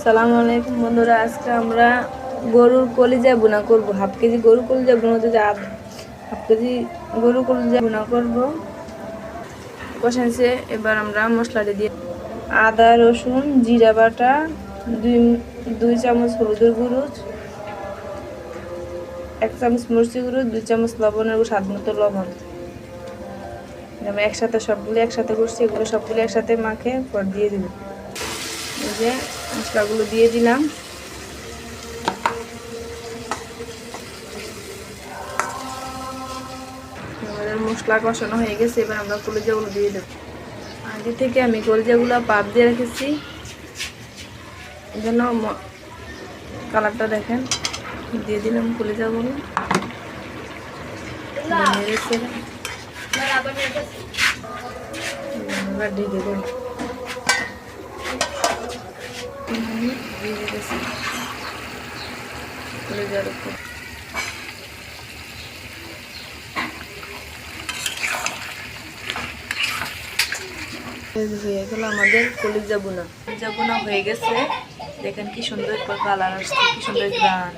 আসসালামু আলাইকুম বন্ধুরা, আজকে আমরা গরুর কলিজা ভুনা করব। হাফ কেজি গরুর কলিজা ভুনাতে যে হাফ কেজি গরুর কলিজা ভুনা করব। কষাইছে, এবার আমরা মশলাটা দিয়ে আদা রসুন জিরা বাটা, দুই চামচ হলুদের গুঁড়ো, 1 চামচ মরিচের গুঁড়ো, 2 চামচ লবণের স্বাদ মতো লবণ। আমি একসাথে সবগুলো একসাথে করছি, এগুলো সবগুলো একসাথে মাখে পর দিয়ে দিব। এই যে মশলাগুলো দিয়ে দিলাম। আমাদের মশলা কষানো হয়ে গেছে, এবার আমরা কলিজাগুলো দিয়ে দেব। আগে থেকে আমি কলিজাগুলো পাপ দিয়ে রেখেছি, এই জন্য কালারটা দেখেন। দিয়ে দিলাম কলিজাগুলো, এবার ঢেকে দেব। দিয়ে দিতেছি কলিজার উপর। হয়ে গেল আমাদের কলিজা ভুনা। কলিজা ভুনা হয়ে গেছে, দেখেন কি সুন্দর কালার আসছে, কি সুন্দর গ্রান।